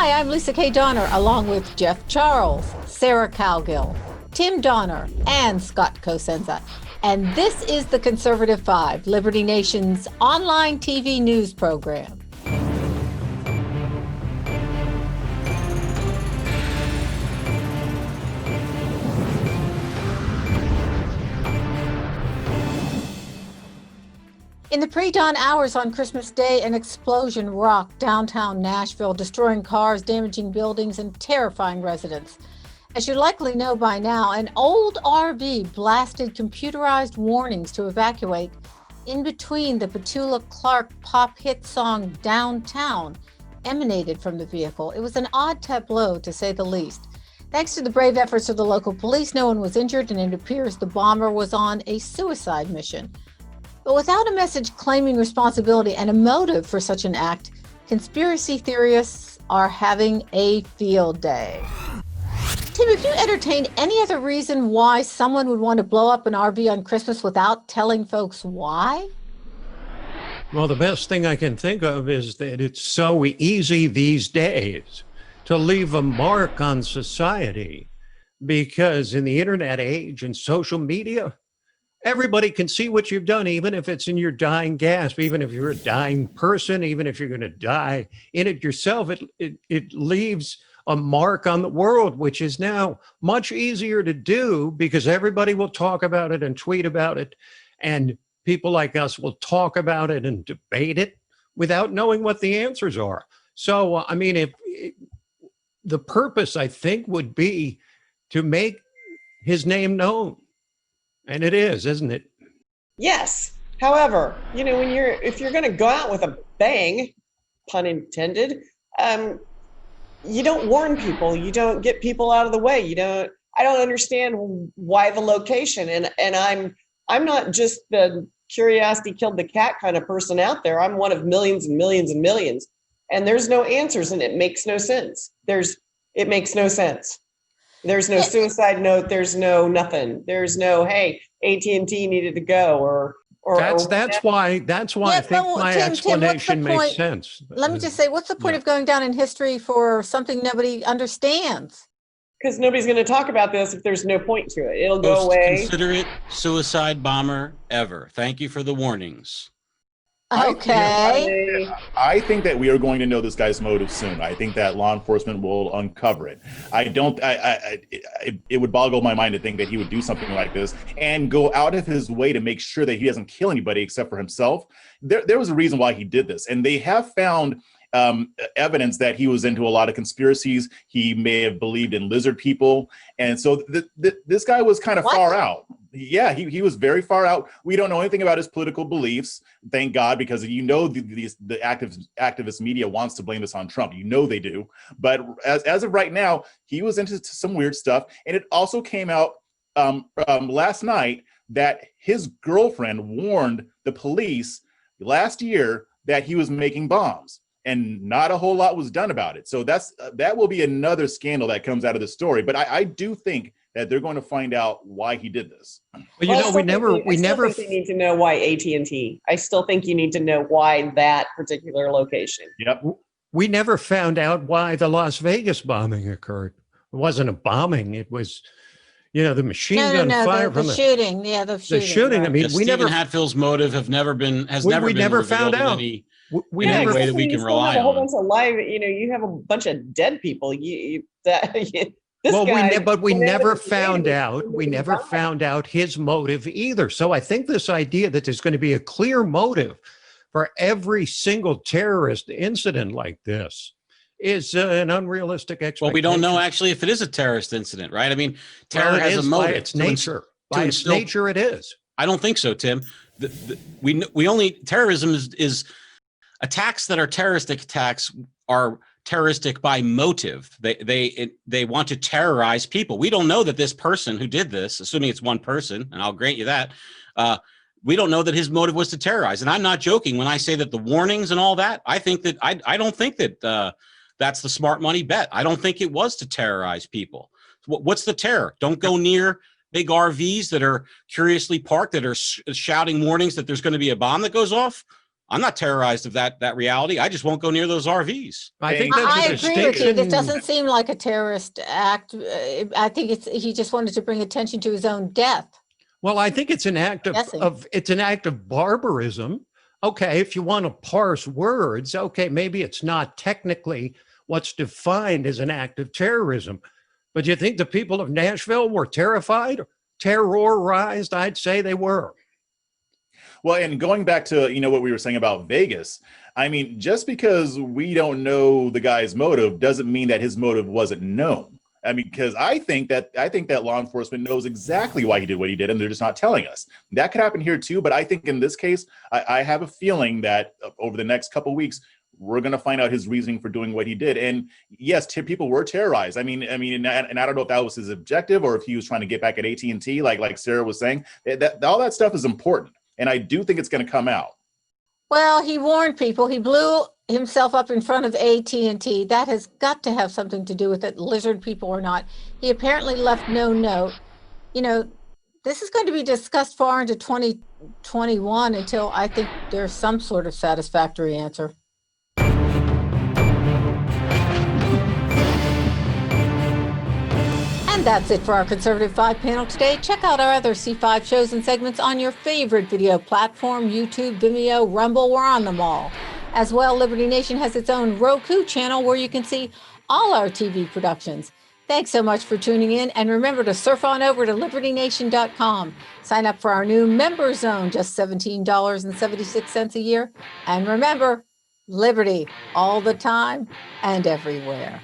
Hi, I'm Lisa K. Donner, along with Jeff Charles, Sarah Cowgill, Tim Donner, and Scott Cosenza. And this is the Conservative Five, Liberty Nation's online TV news program. In the pre-dawn hours on Christmas Day, an explosion rocked downtown Nashville, destroying cars, damaging buildings, and terrifying residents. As you likely know by now, an old RV blasted computerized warnings to evacuate in between. The Petula Clark pop hit song Downtown emanated from the vehicle. It was an odd tableau, to say the least. Thanks to the brave efforts of the local police, no one was injured, and it appears the bomber was on a suicide mission. But without a message claiming responsibility and a motive for such an act, conspiracy theorists are having a field day. Tim, have you entertained any other reason why someone would want to blow up an RV on Christmas without telling folks why? Well, the best thing I can think of is that it's so easy these days to leave a mark on society, because in the internet age and social media, everybody can see what you've done, even if it's in your dying gasp, even if you're a dying person, even if you're going to die in it yourself. It leaves a mark on the world, which is now much easier to do because everybody will talk about it and tweet about it. And people like us will talk about it and debate it without knowing what the answers are. So, I mean, if the purpose, I think, would be to make his name known. And it is, isn't it? Yes. However, if you're going to go out with a bang, pun intended, you don't warn people. You don't get people out of the way. I don't understand why the location. And I'm not just the curiosity killed the cat kind of person out there. I'm one of millions and millions and millions. And there's no answers, and it makes no sense. It makes no sense. There's no suicide note. There's no nothing. There's no, hey, AT&T needed to go or that's why I think my explanation makes sense. Let me just say, what's the point of going down in history for something nobody understands? Because nobody's going to talk about this if there's no point to it. It'll go away. Most considerate suicide bomber ever. Thank you for the warnings. Okay. I think that we are going to know this guy's motive soon. I think that law enforcement will uncover it. It would boggle my mind to think that he would do something like this and go out of his way to make sure that he doesn't kill anybody except for himself. There was a reason why he did this, and they have found evidence that he was into a lot of conspiracies. He may have believed in lizard people, and so this guy was kind of far out. Yeah, he was very far out. We don't know anything about his political beliefs, thank God, because the activist media wants to blame this on Trump. They do. But as of right now, he was into some weird stuff. And it also came out last night that his girlfriend warned the police last year that he was making bombs, and not a whole lot was done about it. So that will be another scandal that comes out of the story. But I do think that they're going to find out why he did this. Well, we never think they need to know why AT&T. I still think you need to know why that particular location. Yep. We never found out why the Las Vegas bombing occurred. It wasn't a bombing. It was, the machine gun fire from the shooting. Yeah, the shooting. The shooting. Right. I mean, Stephen Hatfield's motive has never been found out. We never way that we can rely on. A whole bunch of live. You have a bunch of dead people. We never found out. We never found out his motive either. So I think this idea that there's going to be a clear motive for every single terrorist incident like this is an unrealistic expectation. Well, we don't know actually if it is a terrorist incident, right? I mean, terror has a motive. By its nature. By its nature, it is. I don't think so, Tim. Terrorism is attacks that are terroristic attacks are terroristic by motive. They want to terrorize people. We don't know that this person who did this, assuming it's one person, and I'll grant you that, we don't know that his motive was to terrorize. And I'm not joking when I say that the warnings and all that. I think that I don't think that that's the smart money bet. I don't think it was to terrorize people. What's the terror? Don't go near big RVs that are curiously parked that are shouting warnings that there's going to be a bomb that goes off. I'm not terrorized of that reality. I just won't go near those RVs. I think that's I a agree with you. distinction. This doesn't seem like a terrorist act. I think he just wanted to bring attention to his own death. Well, I think it's an act of barbarism. Okay, if you want to parse words, okay, maybe it's not technically what's defined as an act of terrorism. But you think the people of Nashville were terrified, terrorized? I'd say they were. Well, and going back to, what we were saying about Vegas, I mean, just because we don't know the guy's motive doesn't mean that his motive wasn't known. I mean, because I think that law enforcement knows exactly why he did what he did, and they're just not telling us. That could happen here too, but I think in this case, I have a feeling that over the next couple of weeks, we're going to find out his reasoning for doing what he did. And yes, people were terrorized. I mean, and I don't know if that was his objective or if he was trying to get back at AT&T, like Sarah was saying. That all that stuff is important. And I do think it's going to come out. Well, he warned people. He blew himself up in front of AT&T. That has got to have something to do with it, lizard people or not. He apparently left no note. This is going to be discussed far into 2021 until I think there's some sort of satisfactory answer. And that's it for our Conservative 5 panel today. Check out our other C5 shows and segments on your favorite video platform, YouTube, Vimeo, Rumble. We're on them all. As well, Liberty Nation has its own Roku channel where you can see all our TV productions. Thanks so much for tuning in. And remember to surf on over to libertynation.com. Sign up for our new member zone, just $17.76 a year. And remember, liberty all the time and everywhere.